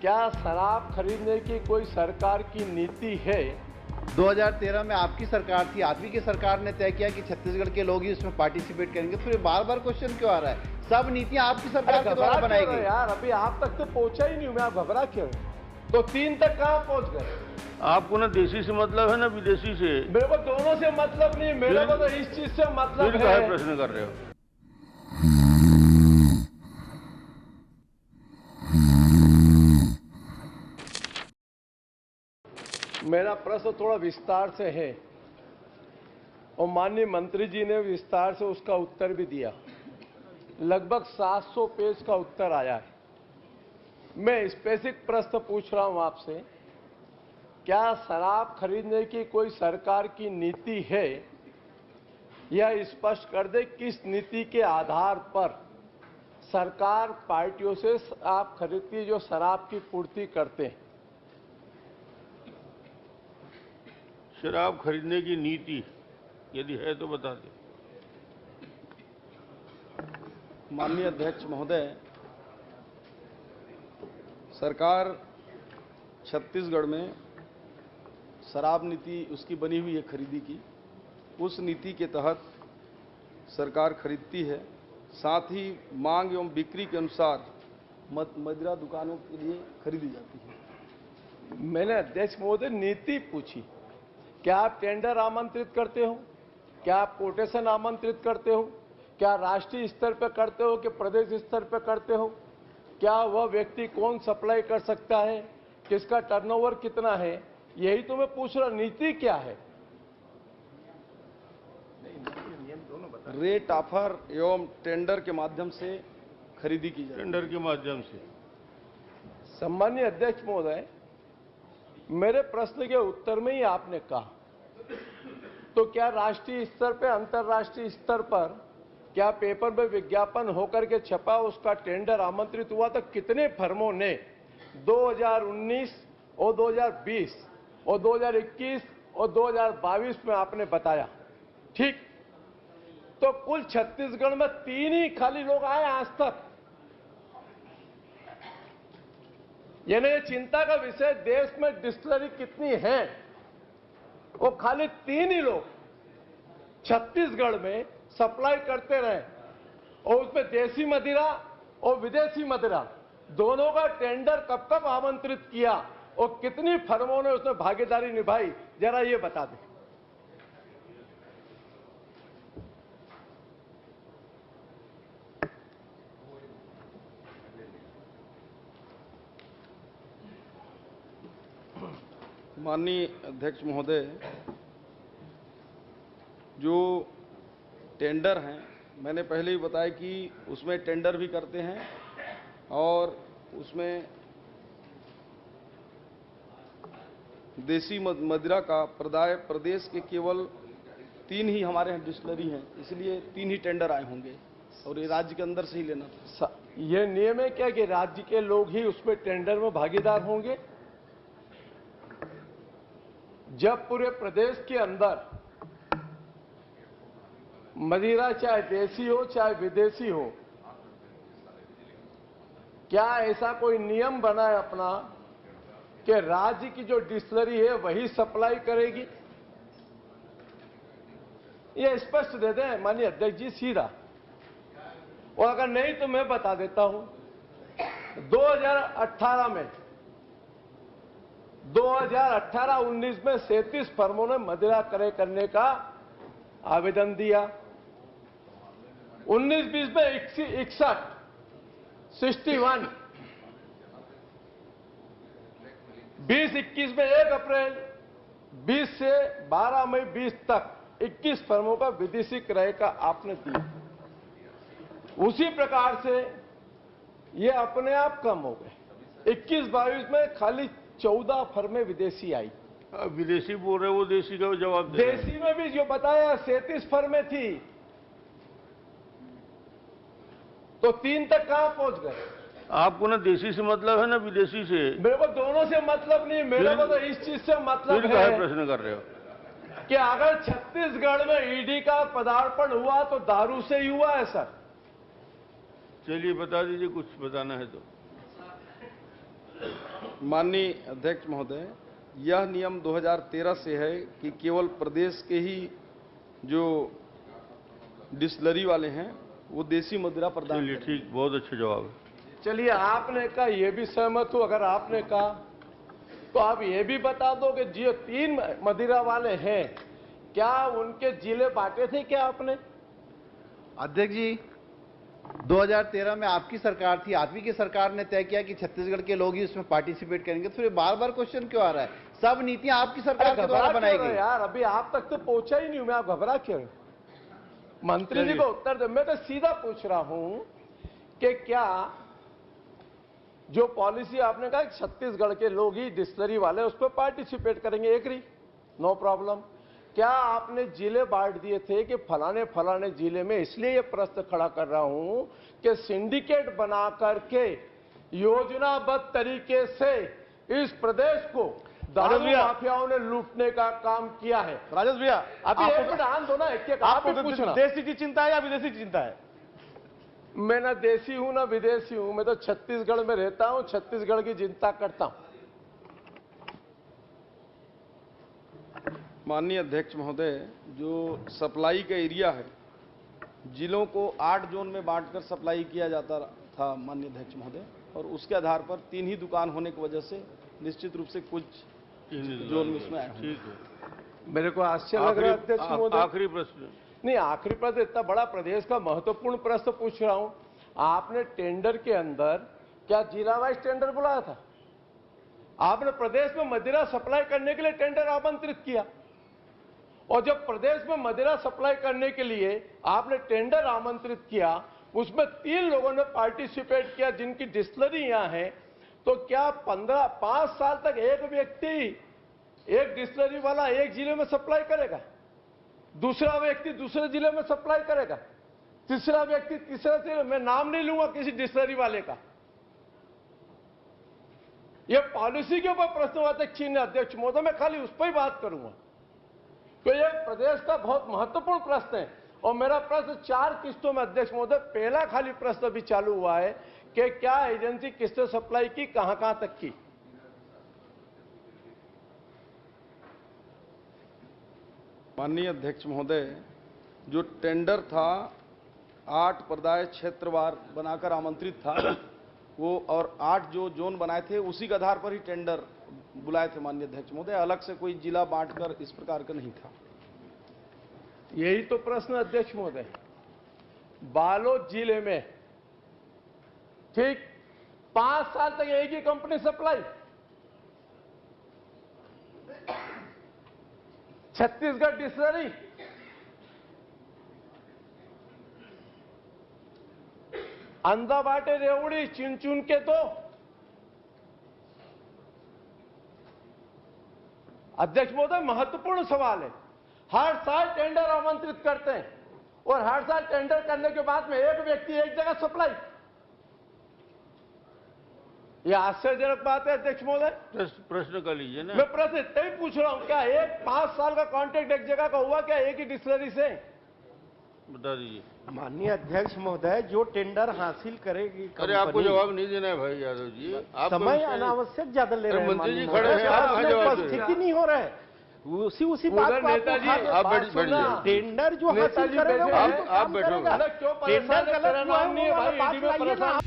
क्या शराब खरीदने की कोई सरकार की नीति है? 2013 में आपकी सरकार थी, आदमी की सरकार ने तय किया कि छत्तीसगढ़ के लोग ही उसमें पार्टिसिपेट करेंगे, तो फिर बार बार क्वेश्चन क्यों आ रहा है? सब नीतियां आपकी सरकार के द्वारा बनाई गई। यार अभी आप तक तो पहुंचा ही नहीं हूं मैं, आप घबरा क्यों? तो 3 तक कहां पहुंच गए? आपको ना देशी से मतलब है ना विदेशी से? मेरे को दोनों से मतलब नहीं, मेरे को तो इस चीज से मतलब फिर है। काहे प्रश्न कर रहे हो? मेरा प्रश्न थोड़ा विस्तार से है और माननीय मंत्री जी ने विस्तार से उसका उत्तर भी दिया। लगभग 700 पेज का उत्तर आया है। मैं स्पेसिफिक प्रश्न पूछ रहा हूं आपसे, क्या शराब खरीदने की कोई सरकार की नीति है? यह स्पष्ट कर दे किस नीति के आधार पर सरकार पार्टियों से आप खरीदती है जो शराब की पूर्ति करते हैं। शराब खरीदने की नीति यदि है तो बता दें। माननीय अध्यक्ष महोदय, सरकार छत्तीसगढ़ में शराब नीति उसकी बनी हुई है खरीदी की। उस नीति के तहत सरकार खरीदती है, साथ ही मांग एवं बिक्री के अनुसार मदिरा दुकानों के लिए खरीदी जाती है। मैंने अध्यक्ष महोदय नीति पूछी, क्या आप टेंडर आमंत्रित करते हो? क्या आप कोटेशन आमंत्रित करते हो? क्या राष्ट्रीय स्तर पर करते हो कि प्रदेश स्तर पर करते हो? क्या वह व्यक्ति कौन सप्लाई कर सकता है? किसका टर्नओवर कितना है? यही तो मैं पूछ रहा, नीति क्या है? रेट ऑफर एवं टेंडर के माध्यम से खरीदी की जाती है। टेंडर के माध्यम से। सम्मानीय अध्यक्ष महोदय, मेरे प्रश्न के उत्तर में ही आपने कहा, तो क्या राष्ट्रीय स्तर पर, अंतर्राष्ट्रीय स्तर पर क्या पेपर में विज्ञापन होकर के छपा, उसका टेंडर आमंत्रित हुआ? तो कितने फर्मों ने 2019 और 2020 और 2021 और 2022 में आपने बताया, ठीक? तो कुल छत्तीसगढ़ में 3 ही खाली लोग आए आज तक। यानी ये चिंता का विषय, देश में डिस्टिलरी कितनी है, वो खाली 3 ही लोग छत्तीसगढ़ में सप्लाई करते रहे, और उसमें देसी मदिरा और विदेशी मदिरा दोनों का टेंडर कब कब आमंत्रित किया और कितनी फर्मों ने उसमें भागीदारी निभाई, जरा ये बता दें। माननीय अध्यक्ष महोदय, जो टेंडर हैं, मैंने पहले ही बताया कि उसमें टेंडर भी करते हैं और उसमें देसी मदिरा का प्रदेश के केवल 3 ही हमारे यहाँ डिस्टिलरी हैं, इसलिए 3 ही टेंडर आए होंगे और ये राज्य के अंदर से ही लेना था। ये नियम है क्या कि राज्य के लोग ही उसमें टेंडर में भागीदार होंगे? जब पूरे प्रदेश के अंदर मदिरा चाहे देसी हो चाहे विदेशी हो, क्या ऐसा कोई नियम बना है अपना कि राज्य की जो डिस्टिलरी है वही सप्लाई करेगी? ये स्पष्ट दे दें माननीय अध्यक्ष जी, सीधा। और अगर नहीं तो मैं बता देता हूं, 2018 में 2018-19 में 37 फर्मों ने मदिरा क्रय करने का आवेदन दिया। 19-20 में 61, 61, 20-21 में 1 अप्रैल 20 से 12 मई 20 तक 21 फर्मों का विदेशी क्रय का आपने दिया। उसी प्रकार से ये अपने आप कम हो गए। 21-22 में खाली 14 फर्में विदेशी आई। विदेशी बोल रहे, वो देशी का जवाब दे रहे हैं। देशी में भी जो बताया 37 फर्में थी, तो 3 तक कहां पहुंच गए? आपको ना देशी से मतलब है ना विदेशी से? मेरे को दोनों से मतलब नहीं, मेरे को तो इस चीज से मतलब फिर काहे है प्रश्न कर रहे हो? कि अगर छत्तीसगढ़ में ईडी का पदार्पण हुआ तो दारू से ही हुआ है सर। चलिए बता दीजिए, कुछ बताना है तो। माननीय अध्यक्ष महोदय, यह नियम 2013 से है कि केवल प्रदेश के ही जो डिस्टिलरी वाले हैं वो देसी मदिरा प्रदान चलिए करें। ठीक, बहुत अच्छा जवाब है। चलिए, आपने कहा, ये भी सहमत हूं। अगर आपने कहा तो आप ये भी बता दो कि जो 3 मदिरा वाले हैं, क्या उनके जिले बांटे थे क्या आपने? अध्यक्ष जी, 2013 में आपकी सरकार थी, आदमी की सरकार ने तय किया कि छत्तीसगढ़ के लोग ही उसमें पार्टिसिपेट करेंगे, तो फिर बार बार क्वेश्चन क्यों आ रहा है? सब नीतियां आपकी सरकार के द्वारा बनाई गई। यार, अभी आप तक तो पहुंचा ही नहीं हूं मैं, आप घबरा क्यों? मंत्री जी को उत्तर दे। मैं तो सीधा पूछ रहा हूं कि क्या जो पॉलिसी आपने कहा छत्तीसगढ़ के लोग ही डिस्टिलरी वाले उस पर पार्टिसिपेट करेंगे, एग्री, नो प्रॉब्लम। क्या आपने जिले बांट दिए थे कि फलाने फलाने जिले में? इसलिए ये प्रश्न खड़ा कर रहा हूं कि सिंडिकेट बना करके योजनाबद्ध तरीके से इस प्रदेश को दारू माफियाओं ने लूटने का काम किया है। राजेश भैया, अभी एक मिनट आन दो ना, एक आपको पूछना, देशी की चिंता है या विदेशी की चिंता है? मैं ना देसी हूं ना विदेशी हूं, मैं तो छत्तीसगढ़ में रहता हूं, छत्तीसगढ़ की चिंता करता हूं। माननीय अध्यक्ष महोदय, जो सप्लाई का एरिया है, जिलों को 8 जोन में बांटकर सप्लाई किया जाता था माननीय अध्यक्ष महोदय, और उसके आधार पर 3 ही दुकान होने की वजह से निश्चित रूप से कुछ जोन में उसमें आए हैं। ठीक है। मेरे को आश्चर्य लग रहा है अध्यक्ष महोदय। आखिरी प्रश्न। नहीं, आखिरी प्रश्न, इतना बड़ा प्रदेश का महत्वपूर्ण प्रश्न पूछ रहा हूं। आपने टेंडर के अंदर क्या जिला वाइज टेंडर बुलाया था? आपने प्रदेश में मदिरा सप्लाई करने के लिए टेंडर आमंत्रित किया, और जब प्रदेश में मदिरा सप्लाई करने के लिए आपने टेंडर आमंत्रित किया, उसमें 3 लोगों ने पार्टिसिपेट किया जिनकी डिस्टिलरी यहां है, तो क्या 5 साल तक एक व्यक्ति, एक डिस्टिलरी वाला एक जिले में सप्लाई करेगा, दूसरा व्यक्ति दूसरे जिले में सप्लाई करेगा, तीसरा व्यक्ति तीसरे जिले? मैं नाम नहीं लूंगा किसी डिस्टिलरी वाले का। यह पॉलिसी के ऊपर प्रश्नवाचक चिन्ह है अध्यक्ष महोदय, मैं खाली उस पर ही बात करूंगा। तो यह प्रदेश का बहुत महत्वपूर्ण प्रश्न है, और मेरा प्रश्न 4 किस्तों में अध्यक्ष महोदय। पहला खाली प्रश्न भी चालू हुआ है कि क्या एजेंसी किससे सप्लाई की, कहां तक की? माननीय अध्यक्ष महोदय, जो टेंडर था 8 पर्याय क्षेत्रवार बनाकर आमंत्रित था वो, और 8 जो जोन बनाए थे उसी के आधार पर ही टेंडर बुलाए थे माननीय अध्यक्ष महोदय, अलग से कोई जिला बांटकर इस प्रकार का नहीं था। यही तो प्रश्न अध्यक्ष महोदय। बालोद जिले में ठीक 5 साल तक एक ही कंपनी सप्लाई, छत्तीसगढ़ डिस्टिलरी, अंदाबाटे रेवड़ी चुन चुन के तो अध्यक्ष महोदय महत्वपूर्ण सवाल है। हर साल टेंडर आमंत्रित करते हैं और हर साल टेंडर करने के बाद में एक व्यक्ति एक जगह सप्लाई। यह आश्चर्यजनक बात है अध्यक्ष महोदय। प्रश्न कर लीजिए ना। मैं प्रश्न इतना ही पूछ रहा हूं, क्या एक 5 साल का कॉन्ट्रैक्ट एक जगह का हुआ क्या एक ही डिस्टिलरी से? बता दीजिए। माननीय अध्यक्ष महोदय, जो टेंडर हासिल करेगी अरे आपको जवाब नहीं देना है भाई यादव जी, आप समय अनावश्यक ज्यादा ले रहे हैं। मंत्री जी खड़े हैं, आप कहाँ जवाब दे रहे हैं? उपस्थिति नहीं हो रहा है, उसी बात को नेताजी आप बैठिए। टेंडर जो हासिल करेगा वो आप बैठो। टेंडर गलत हुआ है, वो वाला बात लाइए ना।